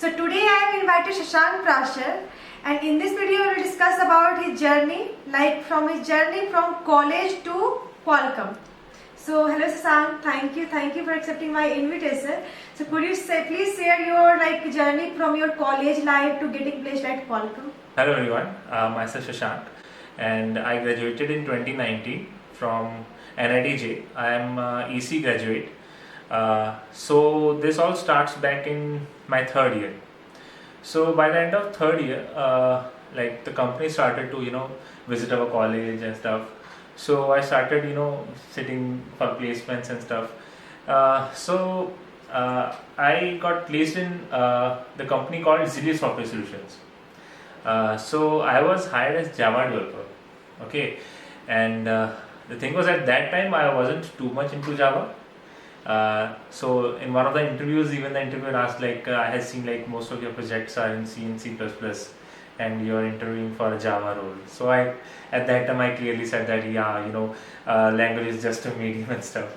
So today I have invited Shashank Prashar, and in this video we will discuss about his journey, like from his journey from college to Qualcomm. So hello Shashank, thank you for accepting my invitation. So could you please share your journey from your college life to getting placed at Qualcomm? Hello everyone, myself Shashank, and I graduated in 2019 from NITJ. I am EC graduate. So this all starts back in my third year. So by the end of third year, like the company started to visit our college and stuff. So I started sitting for placements and stuff. I got placed in the company called Zilli Software Solutions. So I was hired as Java developer. Okay, and the thing was at that time I wasn't too much into Java. So in one of the interviews, even the interviewer asked I had seen most of your projects are in C and C++, and you're interviewing for a Java role. So at that time I clearly said that language is just a medium and stuff.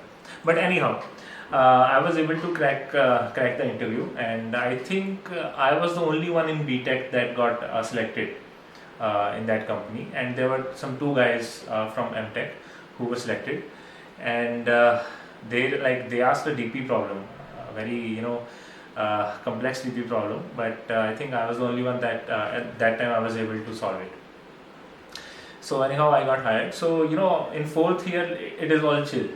But anyhow, I was able to crack the interview, and I think I was the only one in BTech that got selected in that company, and there were some two guys from MTech who were selected, and they asked a DP problem, very complex DP problem, but I think I was the only one that at that time I was able to solve it. So anyhow, I got hired. So in fourth year it is all chill.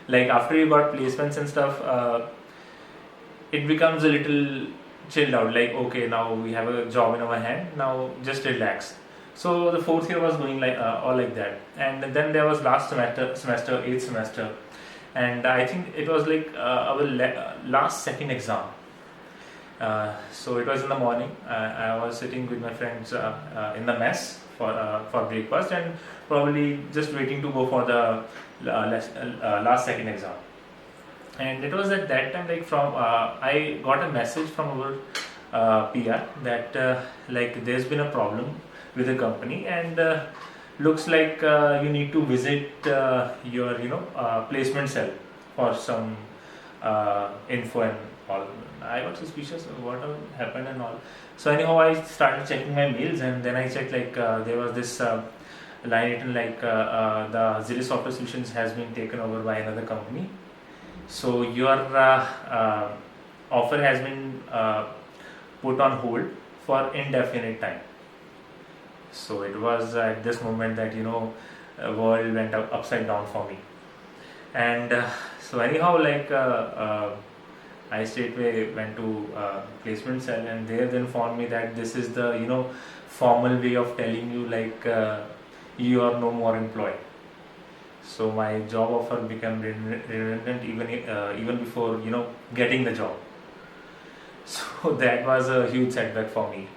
Like after you got placements and stuff, it becomes a little chilled out. Like, okay, now we have a job in our hand. Now just relax. So the fourth year was going all like that. And then there was last semester, eighth semester, and I think it was our last second exam. So it was in the morning. I was sitting with my friends in the mess for breakfast, and probably just waiting to go for the last second exam. And it was at that time I got a message from our PR that there's been a problem with the company, and looks like you need to visit your placement cell for some info and all. I got suspicious of what happened and all. So anyhow, I started checking my mails, and then I checked there was this line written the Zilli Software Solutions has been taken over by another company. So your offer has been put on hold for indefinite time. So it was at this moment that world went upside down for me. And so anyhow, I straightway went to placement cell, and there they informed me that this is the formal way of telling you you are no more employed. So my job offer became redundant even before getting the job. So that was a huge setback for me.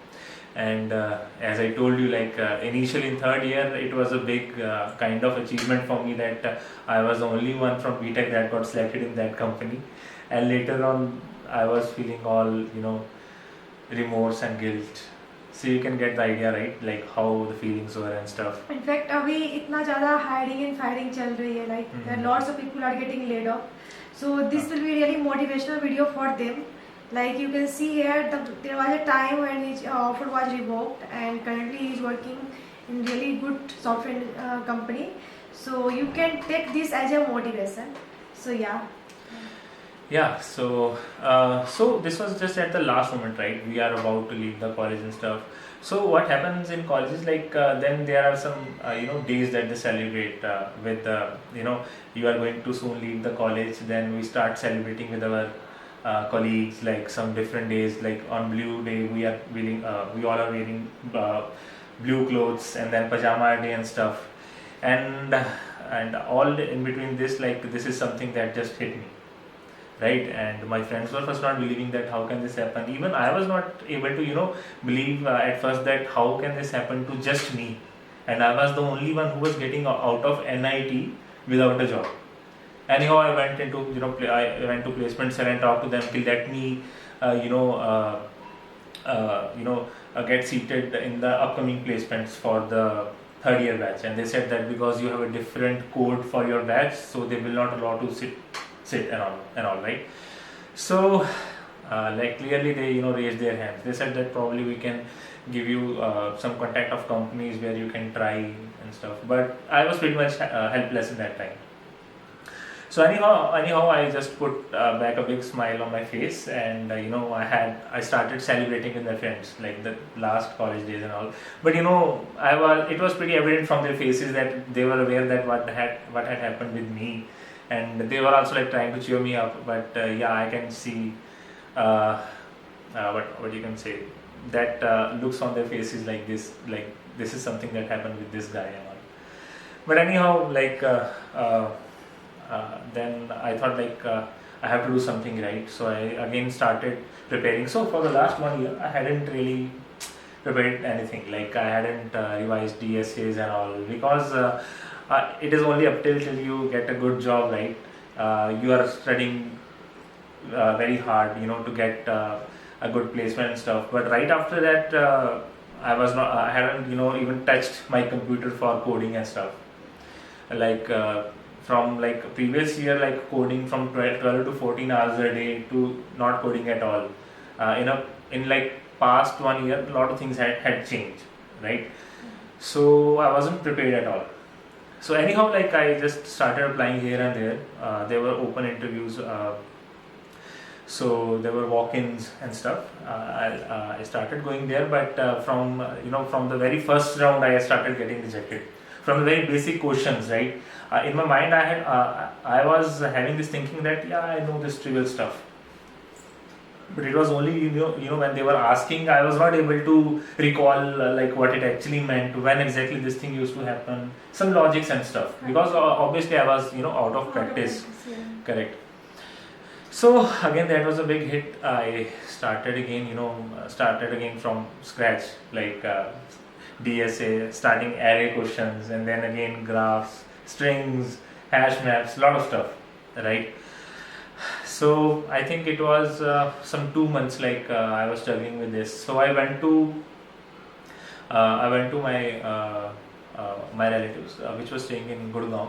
And as I told you, initially in third year, it was a big kind of achievement for me that I was the only one from BTech that got selected in that company. And later on, I was feeling all remorse and guilt. So you can get the idea, right? How the feelings were and stuff. In fact, अभी इतना ज़्यादा hiring and firing चल रही है, there are lots of people are getting laid off. So this will be really motivational video for them. Like you can see here, there was a time when his offer was revoked, and currently he is working in really good software company. So you can take this as a motivation. So yeah. Yeah, so this was just at the last moment, right? We are about to leave the college and stuff. So what happens in colleges, then there are some days that they celebrate with you are going to soon leave the college. Then we start celebrating with our colleagues, some different days, on blue day we all are wearing blue clothes, and then pajama day and stuff, and all in between this, this is something that just hit me, right? And my friends were first not believing that how can this happen. Even I was not able to believe at first that how can this happen to just me, and I was the only one who was getting out of NIT without a job. Anyhow, I went into I went to placement cell and talked to them till let me get seated in the upcoming placements for the third year batch, and they said that because you have a different code for your batch, so they will not allow to sit and all, right? So like clearly they raised their hands. They said that probably we can give you some contact of companies where you can try and stuff. But I was pretty much helpless in that time. So anyhow, I just put back a big smile on my face, and I started celebrating with my friends, like the last college days and all. But it was pretty evident from their faces that they were aware that what had happened with me, and they were also like trying to cheer me up. But yeah, I can see what you can say, that looks on their faces like this is something that happened with this guy and all. But anyhow, like. Then I thought I have to do something right, so I again started preparing. So for the last 1 year I hadn't really prepared anything, like I hadn't revised DSAs and all, because it is only up till you get a good job, right? You are studying very hard, to get a good placement and stuff. But right after that, I hadn't even touched my computer for coding and stuff, like from like previous year, like coding from 12 to 14 hours a day to not coding at all. In like past 1 year, a lot of things had changed, right? So I wasn't prepared at all. So anyhow, like I just started applying here and there. There were open interviews, so there were walk-ins and stuff. I started going there, but from the very first round, I started getting rejected from the very basic questions, right? In my mind, I was having this thinking that I know this trivial stuff, but it was only when they were asking, I was not able to recall like what it actually meant, when exactly this thing used to happen, some logics and stuff, because obviously I was out of practice. Correct. So again, that was a big hit. I started again from scratch, like DSA, starting array questions, and then again graphs, strings, hash maps, lot of stuff, right? So I think it was some 2 months, like I was struggling with this. So I went to my relatives, which was staying in Gurgaon.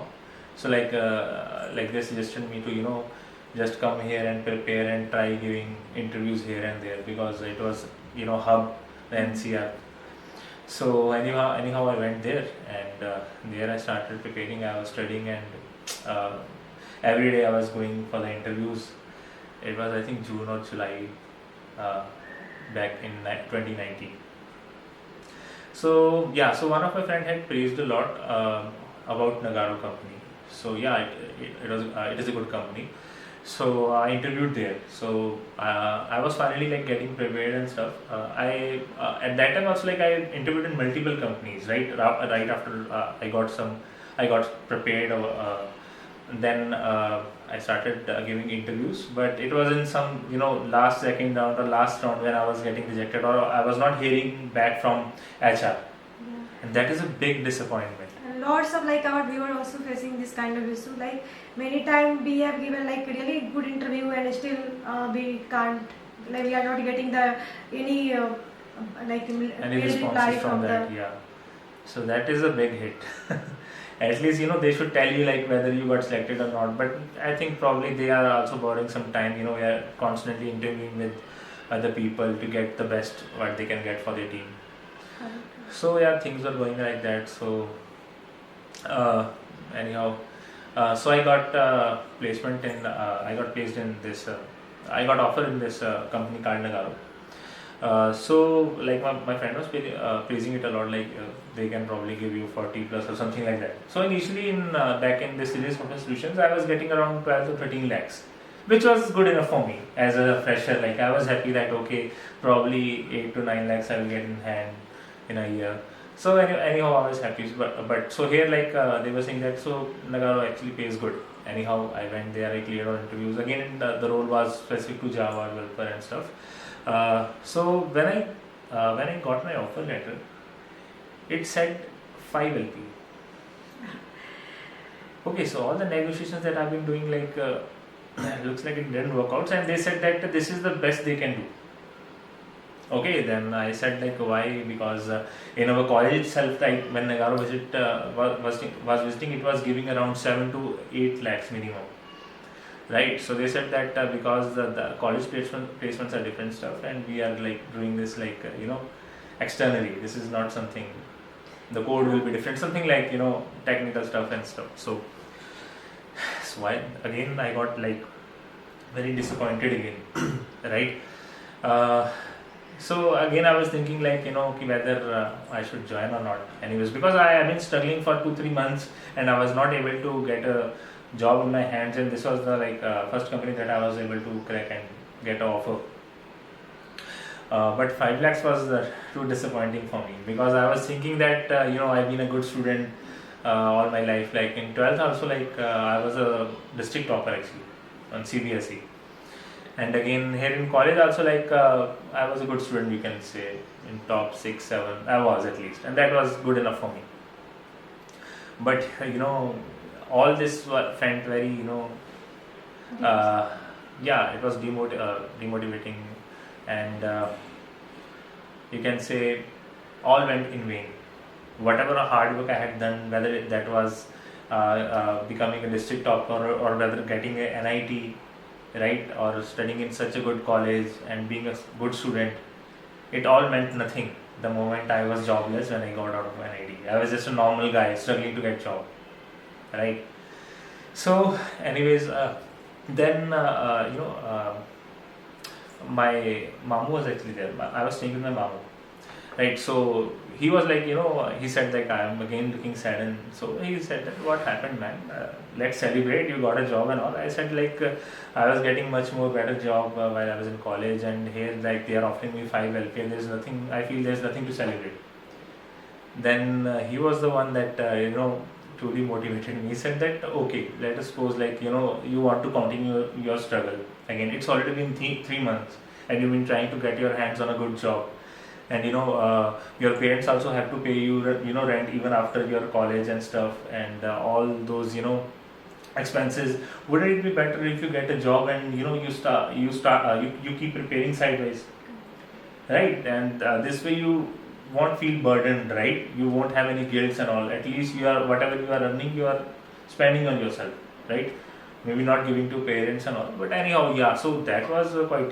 So like they suggested me to just come here and prepare and try giving interviews here and there, because it was hub, the NCR. So anyhow I went there, and there I started preparing. I was studying, and every day I was going for the interviews. It was, I think, June or July back in 2019. So yeah, so one of my friends had praised a lot about Nagarro company. So yeah, it is a good company. So I interviewed there. So I was finally like getting prepared and stuff. I at that time also, like I interviewed in multiple companies, right? Right after I got prepared. Then I started giving interviews, but it was in some last second round or last round when I was getting rejected, or I was not hearing back from HR, and that is a big disappointment. And lots of like our viewer also facing this kind of issue. Like many times we have given like really good interview, and still we can't, like we are not getting any responses from that. Yeah, so that is a big hit. At least they should tell you like whether you got selected or not. But I think probably they are also borrowing some time. We are constantly interviewing with other people to get the best what they can get for their team. So yeah, things are going like that. So anyhow, so I got placement in. I got placed in this. I got offered in this company called Nagarro. So like my friend was praising it a lot, like they can probably give you 40 plus or something like that. So initially in back in the Citrix Software Solutions, I was getting around 12 to 13 lakhs, which was good enough for me as a fresher. Like I was happy that okay, probably 8 to 9 lakhs I will get in hand in a year. So anyhow I was happy. But so here like they were saying that so Nagarro actually pays good. Anyhow I went there, I cleared all interviews. Again the role was specific to Java developer and stuff. So when I got my offer letter, it said 5 LP. Okay, so all the negotiations that I've been doing, like looks like it didn't work out, and they said that this is the best they can do. Okay, then I said like why? Because in our college itself, like when Nagarro was visiting, it was giving around 7 to 8 lakhs minimum, right? So they said that because the college placements are different stuff, and we are like doing this like externally. This is not something. The code will be different, something like technical stuff and stuff. So again I got like very disappointed again, right? Uh, so again I was thinking like ki whether I should join or not. Anyways, because I have been struggling for 2-3 months and I was not able to get a job in my hands, and this was the first company that I was able to crack and get an offer. But 5 lakhs was too disappointing for me, because I was thinking that I've been a good student all my life. Like in 12th also, I was a district topper actually on CBSE, and again here in college also, I was a good student, you can say, in top 6-7 I was at least, and that was good enough for me. But all this felt very yeah, it was demotivating, and you can say all went in vain. Whatever hard work I had done, whether that was becoming a district topper, or whether getting a NIT, right, or studying in such a good college and being a good student, it all meant nothing the moment I was jobless when I got out of NIT. I was just a normal guy struggling to get job, right? So anyways, then my mamu was actually there. I was staying with my mamu, right? So he was like, he said like, I am again looking sad, and so he said that, what happened, man? Let's celebrate, you got a job and all. I said like, I was getting much more better job while I was in college, and here like they are offering me 5 LPA. There's nothing, I feel there's nothing to celebrate. Then he was the one that truly motivated me. He said that, okay, let us suppose like you want to continue your struggle again. It's already been 3 months and you've been trying to get your hands on a good job, and your parents also have to pay you rent even after your college and stuff, and all those expenses. Wouldn't it be better if you get a job and you keep preparing sideways, right? And this way you won't feel burdened, right? You won't have any guilt and all. At least you are, whatever you are earning, you are spending on yourself, right? Maybe not giving to parents and all, but anyhow, yeah. So that was quite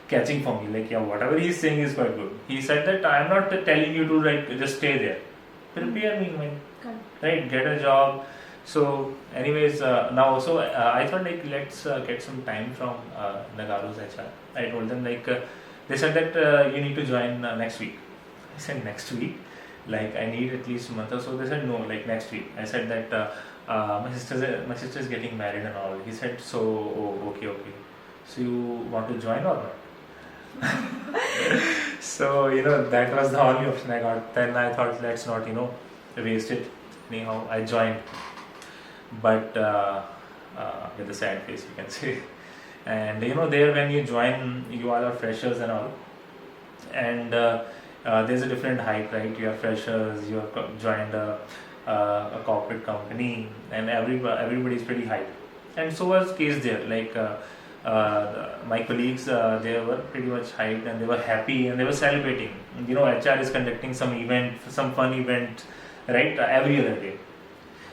catching for me. Like, yeah, whatever he's saying is quite good. He said that I'm not telling you to like just stay there. Prepare me, man. Right? Get a job. So anyways, now so I thought like, let's get some time from Nagaro's HR. I told them like, they said that you need to join next week. I said next week, like I need at least a month or so. They said no, like next week. I said that my sister is getting married and all. He said, so okay. So you want to join or not? So that was the only option I got. Then I thought, let's not waste it. Anyhow, I joined, but with a sad face, you can say. And there when you join, you all are freshers and all, and there's a different hype, right? You are freshers, you have joined a corporate company, and everybody is pretty hyped. And so was case there. Like my colleagues, they were pretty much hyped, and they were happy, and they were celebrating. HR is conducting some event, some fun event, right? Every other day.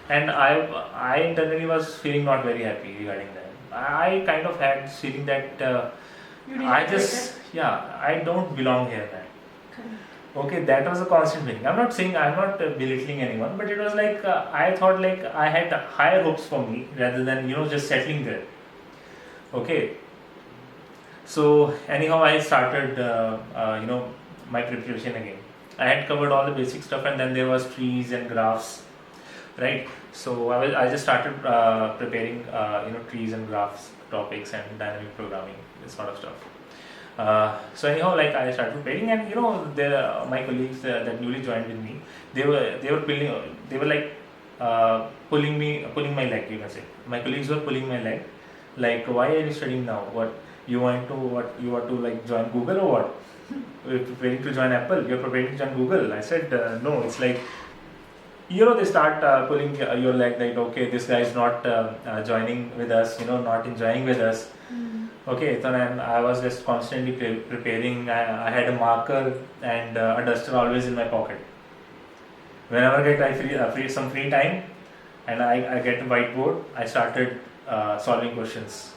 And I internally was feeling not very happy regarding that. I kind of had feeling that I don't belong here, man. Okay, that was a constant feeling. I'm not belittling anyone, but it was like I thought like I had higher hopes for me rather than just settling there. Okay, so anyhow I started my preparation again. I had covered all the basic stuff, and then there was trees and graphs, right? So I just started preparing trees and graphs topics and dynamic programming, this sort of stuff. So anyhow, like I started preparing, and my colleagues that newly joined with me, they were like pulling my leg, you can say. My colleagues were pulling my leg, like, why are you studying now? What you want to like join Google or what? You're preparing to join Apple. You're preparing to join Google. I said no. It's like they start pulling your leg, like, okay, this guy is not joining with us, not enjoying with us. Okay, so then I was just constantly preparing. I had a marker and a duster always in my pocket. Whenever I get some free time and I get a whiteboard, I started solving questions,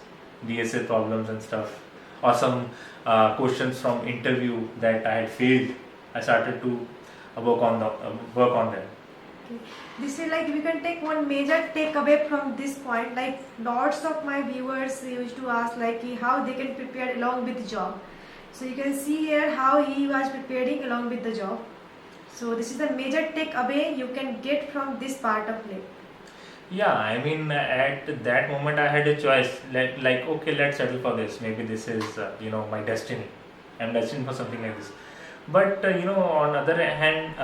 DSA problems and stuff, or some questions from interview that I had failed. I started to work on them. Okay. This is like we can take one major takeaway from this point. Like lots of my viewers used to ask like how they can prepare along with the job. So you can see here how he was preparing along with the job. So this is the major takeaway you can get from this part of life. Yeah, I mean, at that moment I had a choice. Like, okay, let's settle for this. Maybe this is, my destiny. I'm destined for something like this. But on other hand,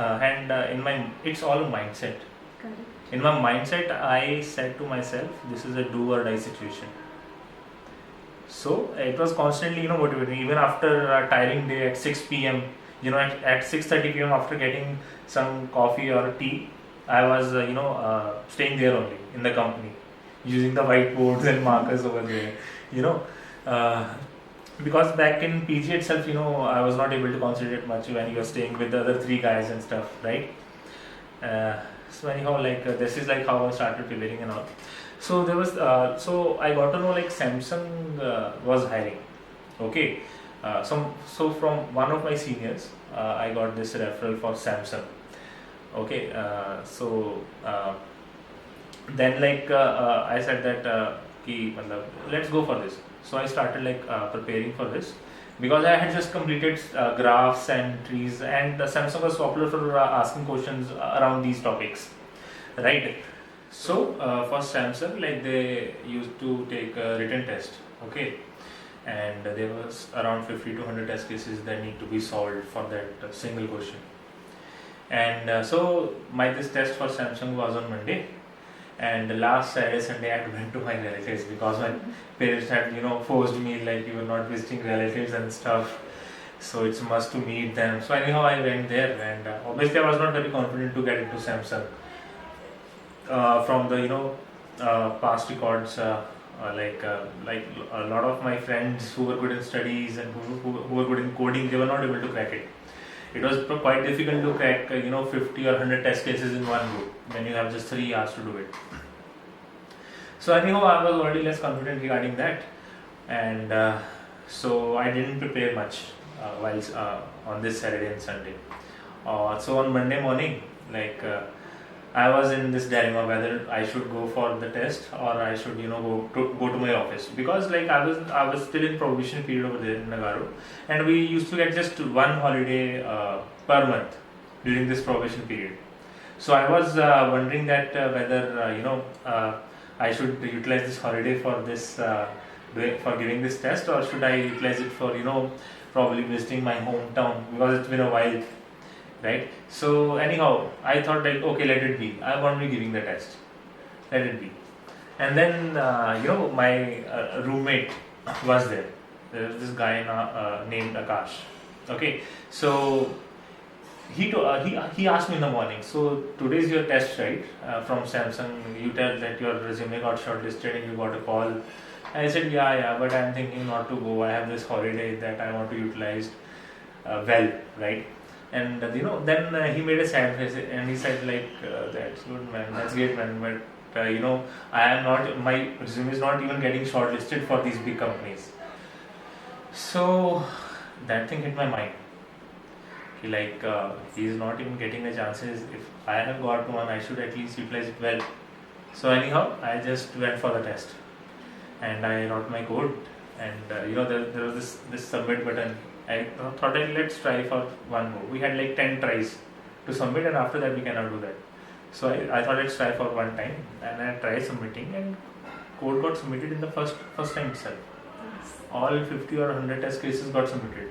it's all a mindset. Correct. In my mindset, I said to myself, this is a do or die situation. So it was constantly, motivating. Even after a tiring day at 6 p.m., at 6:30 p.m. after getting some coffee or tea, I was, staying there only in the company, using the whiteboards and markers over there, because back in PG itself, I was not able to concentrate much when you were staying with the other three guys and stuff, right? So anyhow, this is like how I started preparing and all. So there was, so I got to know like Samsung was hiring. Okay, so from one of my seniors, I got this referral for Samsung. Okay, then I said that let's go for this. So I started preparing for this because I had just completed graphs and trees, and Samsung was popular for asking questions around these topics, right? So for Samsung, they used to take a written test, okay, and there was around 50 to 100 test cases that need to be solved for that single question. And so this test for Samsung was on Monday, and last Saturday, Sunday I went to my relatives because my parents had forced me like you were not visiting relatives and stuff, so it's must to meet them. So anyhow I went there, and obviously I was not very confident to get into Samsung from the past records. Like a lot of my friends who were good in studies and who were good in coding, they were not able to crack it. It was quite difficult to crack 50 or 100 test cases in one go when you have just 3 hours to do it. So anyhow I was already less confident regarding that, and so I didn't prepare much while on this Saturday and Sunday. So on Monday morning, I was in this dilemma whether I should go for the test or I should go to my office, because I was still in probation period over there in Nagaru, and we used to get just one holiday per month during this probation period. So I was wondering that whether I should utilize this holiday for this for giving this test, or should I utilize it for probably visiting my hometown, because it's been a while, right? So anyhow I thought okay, let it be, I won't be giving the test, let it be. And then my roommate was there. There was this guy named Akash. Okay, so he asked me in the morning, so today's your test, right? From Samsung, you tell that your resume got shortlisted and you got a call. I said yeah, but I'm thinking not to go, I have this holiday that I want to utilize well, right? And then he made a sad face and he said that's good, man, that's great, man, but I am not, my resume is not even getting shortlisted for these big companies. So that thing hit my mind. He is not even getting the chances. If I have got one, I should at least utilize it well. So anyhow I just went for the test and I wrote my code, and there was this submit button. I thought let's try for one more. We had 10 tries to submit, and after that we cannot do that. So I thought let's try for one time, and I tried submitting, and code got submitted in the first time itself. All 50 or 100 test cases got submitted,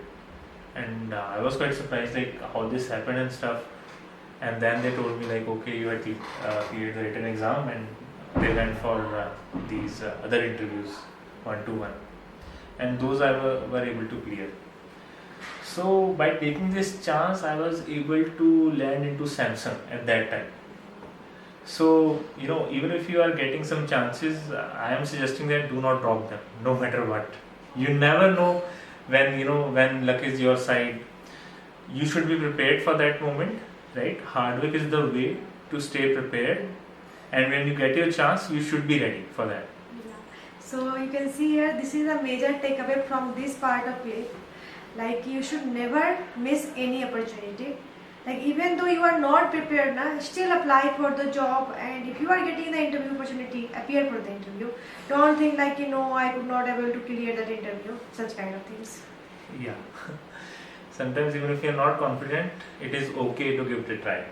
and I was quite surprised how this happened and stuff. And then they told me okay, you had cleared the written exam, and they went for these other interviews 1-to-1, and those I were able to clear. So by taking this chance, I was able to land into Samsung at that time. So even if you are getting some chances, I am suggesting that do not drop them, no matter what. You never know when luck is your side. You should be prepared for that moment, right? Hard work is the way to stay prepared, and when you get your chance, you should be ready for that. So you can see here, this is a major takeaway from this part of it. Like you should never miss any opportunity. Like even though you are not prepared now, still apply for the job, and if you are getting the interview opportunity, appear for the interview. Don't think like I could not able to clear that interview, such kind of things. Yeah. Sometimes even if you're not confident, it is okay to give it a try.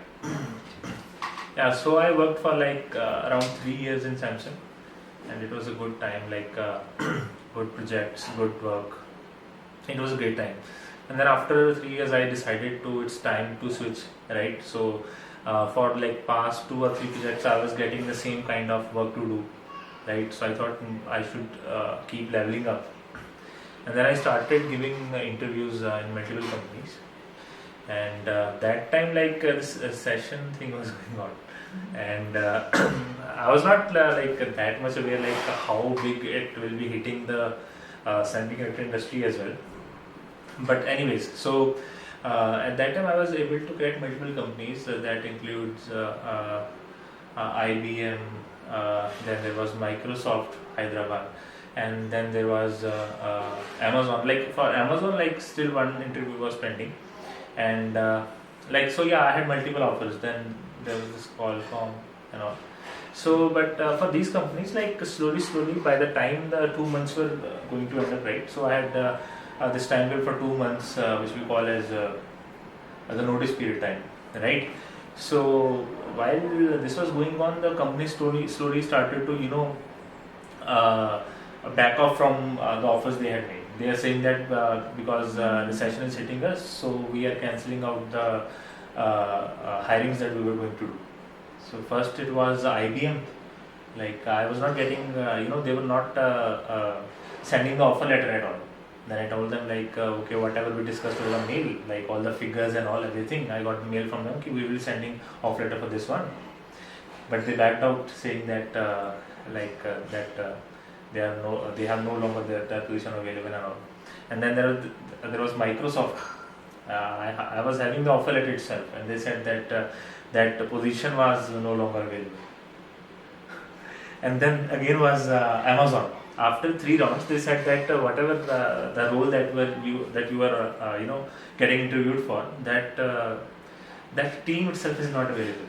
Yeah, so I worked for like around 3 years in Samsung, and it was a good time, like good projects, good work. It was a great time. And then after 3 years, I decided it's time to switch, right? So for like past 2 or 3 projects, I was getting the same kind of work to do, right? So I thought I should keep leveling up. And then I started giving interviews in multiple companies. And that time, like this session thing was going on. And I was not like that much aware like how big it will be hitting the semiconductor industry as well. But anyways, so at that time I was able to create multiple companies that includes IBM, then there was Microsoft Hyderabad, and then there was Amazon. Like for Amazon, like still one interview was pending, and like so yeah, I had multiple offers. Then there was this Qualcomm and all. So, but for these companies, like slowly, by the time the 2 months were going to end up, right? So I had this time period for 2 months, which we call as the notice period time, right? So while this was going on, the company slowly started to back off from the offers they had made. They are saying that because recession is hitting us, so we are cancelling out the hirings that we were going to do. So first it was IBM. Like I was not getting, they were not sending the offer letter at all. Then I told them like, okay, whatever we discussed over the mail, like all the figures and all everything, I got the mail from them. Okay, we will be sending offer letter for this one. But they backed out, saying that they have no longer their position available and all. And then there was Microsoft. I was having the offer letter itself, and they said that that position was no longer available. And then again was Amazon. After 3 rounds, they said that whatever the role that you were getting interviewed for, that team itself is not available.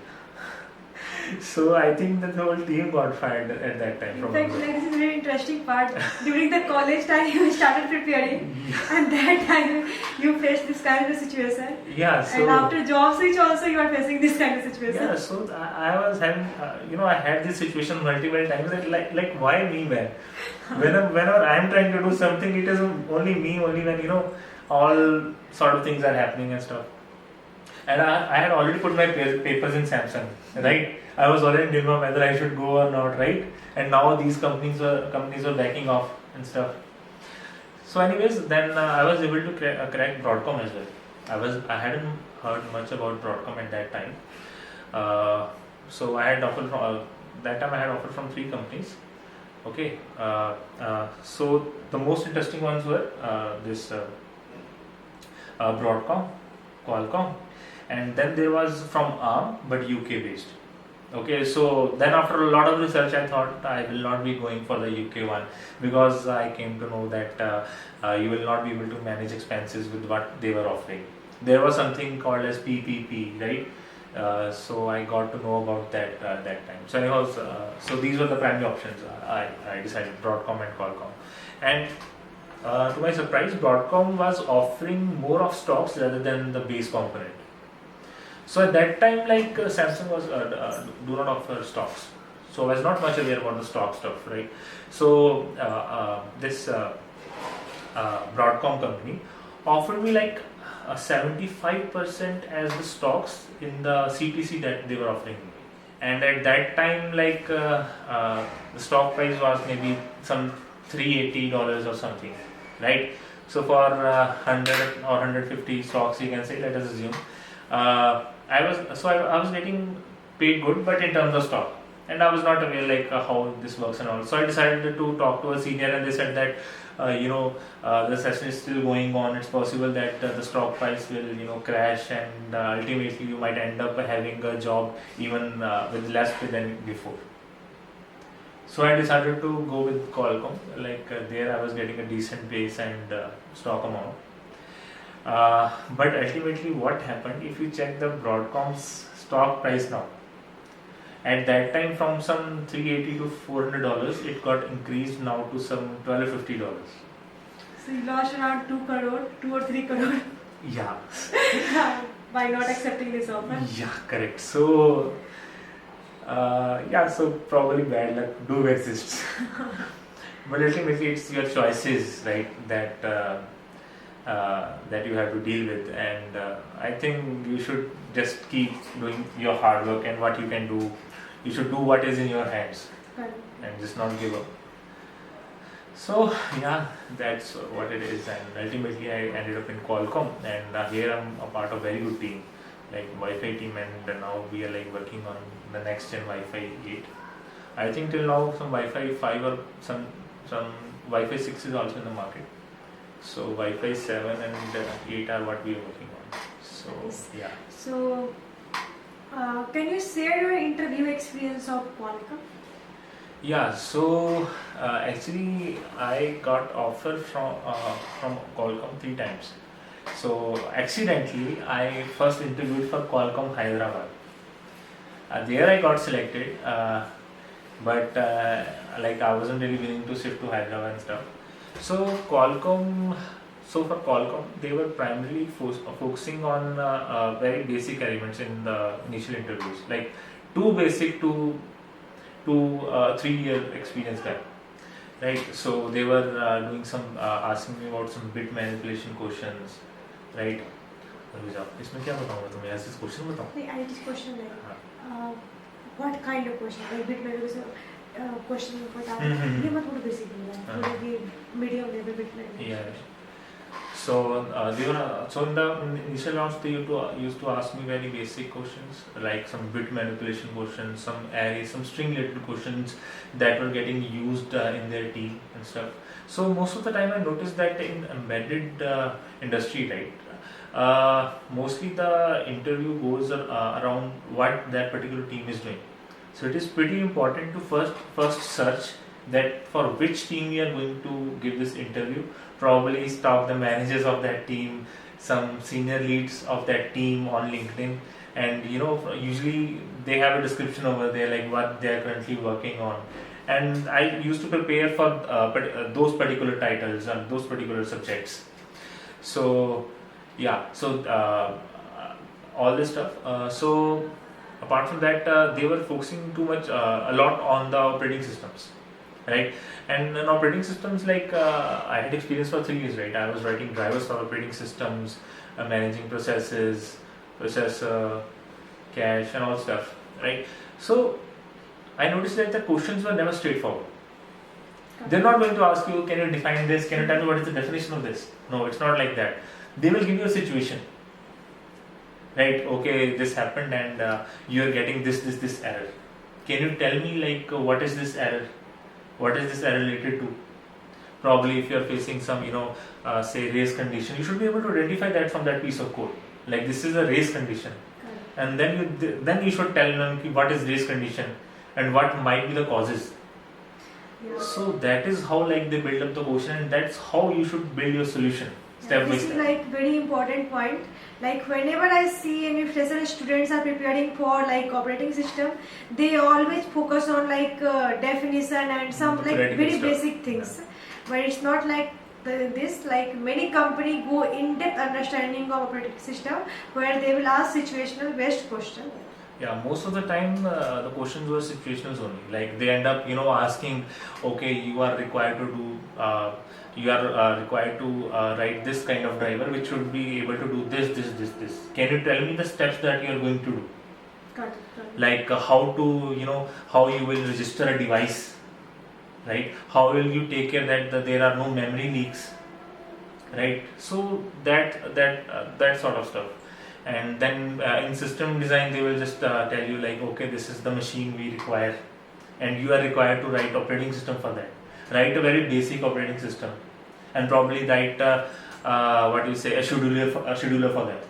So I think that the whole team got fired at that time. In fact, like, this is a very interesting part. During the college time, you started preparing, and that time you faced this kind of situation. Yeah. So, and after job switch, also you are facing this kind of situation. Yeah. So I was having, I had this situation multiple times. That like why me, man? Whenever I am trying to do something, it is only me. Only when all sort of things are happening and stuff. And I had already put my papers in Samsung, right? I was already in dilemma whether I should go or not, right? And now these companies were backing off and stuff. So, anyways, then I was able to crack Broadcom as well. I hadn't heard much about Broadcom at that time. So I had offered from that time I had offered from 3 companies. Okay. So the most interesting ones were this Broadcom, Qualcomm, and then there was from ARM but UK based. Okay, so then after a lot of research, I thought I will not be going for the UK one, because I came to know that you will not be able to manage expenses with what they were offering. There was something called as PPP, right? So I got to know about that that time. So anyways, so these were the primary options. I decided Broadcom and Qualcomm, and to my surprise, Broadcom was offering more of stocks rather than the base component. So at that time, like Samsung was do not offer stocks, so I was not much aware about the stock stuff, right? So this Broadcom company offered me like 75% as the stocks in the CTC that they were offering me, and at that time, like the stock price was maybe some $380 or something, right? So for 100 or 150 stocks, you can say, let us assume. I was getting paid good, but in terms of stock, and I was not aware like how this works and all. So I decided to talk to a senior, and they said that the session is still going on. It's possible that the stock price will crash, and ultimately you might end up having a job even with less pay than before. So I decided to go with Qualcomm. Like there, I was getting a decent base and stock amount. But ultimately, what happened? If you check the Broadcom's stock price now, at that time from some $380 to $400, it got increased now to some $12 or $50. So you lost around 2 crore, 2 or 3 crore Yeah. by not accepting this offer. Yeah, correct. So, so probably bad luck do exist. But ultimately, it's your choices, right? That you have to deal with, and I think you should just keep doing your hard work and what you can do. You should do what is in your hands Correct. and just not give up. So yeah, that's what it is, and ultimately I ended up in Qualcomm, and here I'm a part of very good team, like Wi-Fi team, and now we are like working on the next gen Wi-Fi 8. I think till now some Wi-Fi 5 or some Wi-Fi 6 is also in the market. So Wi-Fi 7 and 8 are what we are working on. So Nice. yeah. So, can you share your interview experience of Qualcomm? Yeah, so actually I got offer from Qualcomm 3 times. So accidentally I first interviewed for Qualcomm Hyderabad. There I got selected, but like I wasn't really willing to shift to Hyderabad and stuff. So for Qualcomm, they were primarily focusing on very basic elements in the initial interviews, like too basic to 3-year experience gap, right? So they were doing some asking me about some bit manipulation questions, right? रुक इसमें क्या बताऊँ मैं तुम्हें ऐसे question बताऊँ? I just question like, what kind of question? Like bit manipulation question बताओ. ये मत थोड़ा basic बोलना, थोड़ा ये medium level bit manipulation. Yeah. So so in the initial rounds they used to ask me very basic questions like some bit manipulation questions, some array, some string related questions that were getting used in their team and stuff. So most of the time I noticed that in embedded industry, right, mostly the interview goes around what that particular team is doing. So it is pretty important to first search that for which team you are going to give this interview. Probably stalk the managers of that team, some senior leads of that team on LinkedIn, and usually they have a description over there like what they are currently working on. And I used to prepare for those particular titles and those particular subjects. So all this stuff. So apart from that, they were focusing a lot on the operating systems, right? And in operating systems, like I had experience for 3 years, right? I was writing drivers for operating systems, managing processes, processor, cache, and all stuff, right? So I noticed that the questions were never straightforward. They're not going to ask you, can you define this? Can you tell me what is the definition of this? No, it's not like that. They will give you a situation, right? Okay, this happened and you're getting this error. Can you tell me like what is this error? What is this error related to? Probably if you're facing some, say race condition, you should be able to identify that from that piece of code. Like this is a race condition. And then you should tell them what is race condition and what might be the causes. Yeah. So that is how like they build up the question, and that's how you should build your solution step by This step. is like very important point. Like whenever I see any fresher students are preparing for like operating system, they always focus on like definition and some like Theoretical very stuff. basic things. But it's not like this. Like many company go in-depth understanding of operating system where they will ask situational based question. Yeah, most of the time the questions were situational only. Like they end up, asking, okay, you are required to do, write this kind of driver, which should be able to do this. Can you tell me the steps that you are going to do? Got it. Like how you will register a device, right? How will you take care that there are no memory leaks, right? So that sort of stuff. And then in system design they will just tell you like, okay, this is the machine we require, and you are required to write operating system for that. Write a very basic operating system, and probably write a scheduler for that.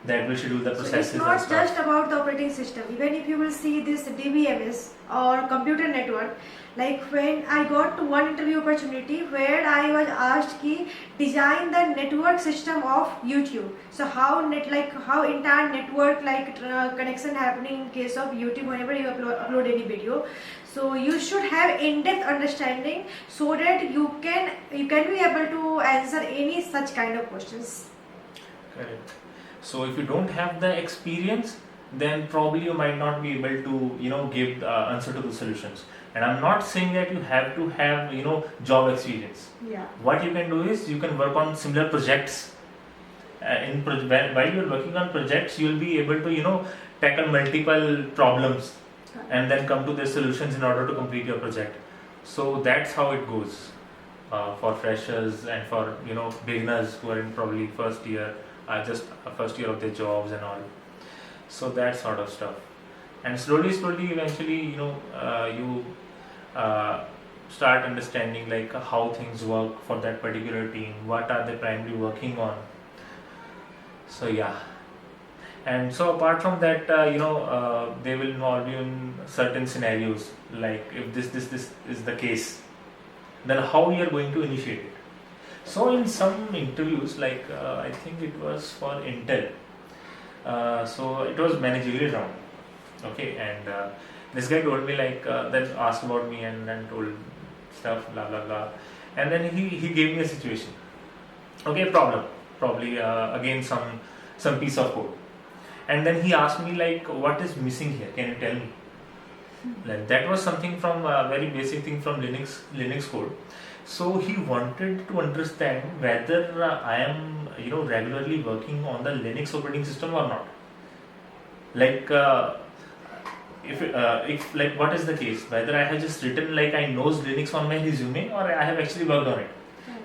that will schedule the So processes it's and not stuff. just about the operating system. Even if you will see this DBMS or computer network, like when I got to one interview opportunity where I was asked ki design the network system of YouTube. So how how entire network connection happening in case of YouTube whenever you upload any video. So you should have in-depth understanding so that you can be able to answer any such kind of questions. Correct. So if you don't have the experience, then probably you might not be able to give the answer to the solutions. And I'm not saying that you have to have job experience. Yeah. What you can do is you can work on similar projects. While you're working on projects, you'll be able to tackle multiple problems and then come to the solutions in order to complete your project. So that's how it goes for freshers and for beginners who are in probably first year, just first year of their jobs and all. So that sort of stuff. And slowly, eventually, you start understanding like how things work for that particular team. What are they primarily working on? So yeah. And so apart from that, they will involve you in certain scenarios. Like if this is the case, then how you are going to initiate it. So in some interviews, like I think it was for Intel. So it was managerial round. Okay, and this guy told me then asked about me and then told stuff blah blah blah, and then he gave me a situation. Okay, problem probably again some piece of code, and then he asked me like what is missing here, can you tell me? Like that was something from a very basic thing from Linux code. So he wanted to understand whether I am regularly working on the Linux operating system or not. Like if like what is the case, whether I have just written like I know Linux on my resume or I have actually worked on it.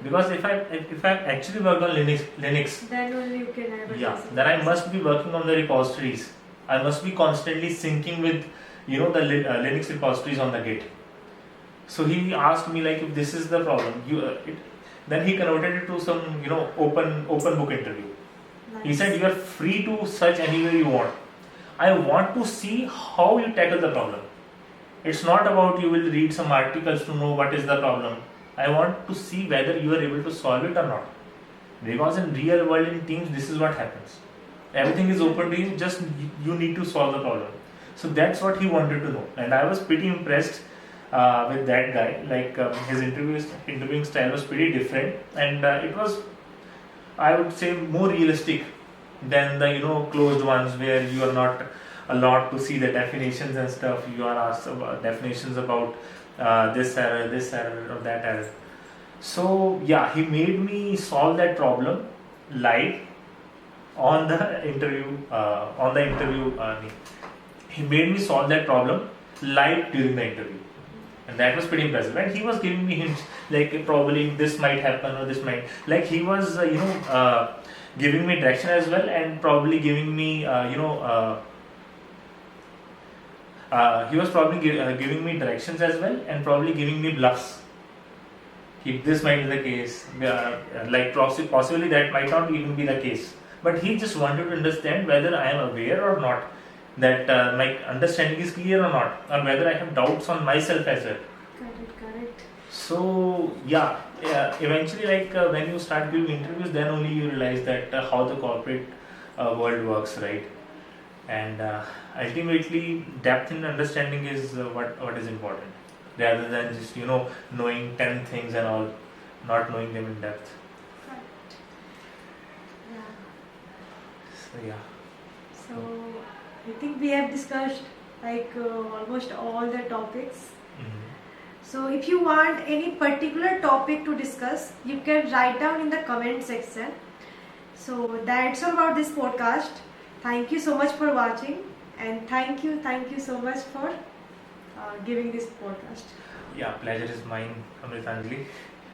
Because if I actually worked on Linux, then only you can have a then I must be working on the repositories. I must be constantly syncing with the Linux repositories on the Git. So he asked me like if this is the problem, then he converted it to some open book interview. Nice. He said you are free to search anywhere you want. I want to see how you tackle the problem. It's not about you will read some articles to know what is the problem. I want to see whether you are able to solve it or not. Because in real world in teams, this is what happens. Everything is open to you, just you need to solve the problem. So that's what he wanted to know. And I was pretty impressed with that guy. Like his interviewing style was pretty different. And it was, I would say, more realistic than the closed ones where you are not allowed to see the definitions and stuff. You are asked about definitions about this error, or that error. So yeah, he made me solve that problem live on the interview. He made me solve that problem live during the interview, and that was pretty impressive. And he was giving me hints like probably this might happen or this might. Like he was giving me direction as well, and probably giving me he was probably giving me directions as well, and probably giving me bluffs. If this might be the case, possibly that might not even be the case. But he just wanted to understand whether I am aware or not, that my understanding is clear or not, or whether I have doubts on myself as well. Correct. So yeah, eventually when you start giving interviews, then only you realize that how the corporate world works, right? And ultimately depth in understanding is what is important, rather than just knowing 10 things and all, not knowing them in depth. Correct. Yeah. So yeah. So I think we have discussed almost all the topics. Mhm. So if you want any particular topic to discuss, you can write down in the comment section. So that's all about this podcast. Thank you so much for watching, and thank you so much for giving this podcast. Yeah, pleasure is mine, Amritanjali.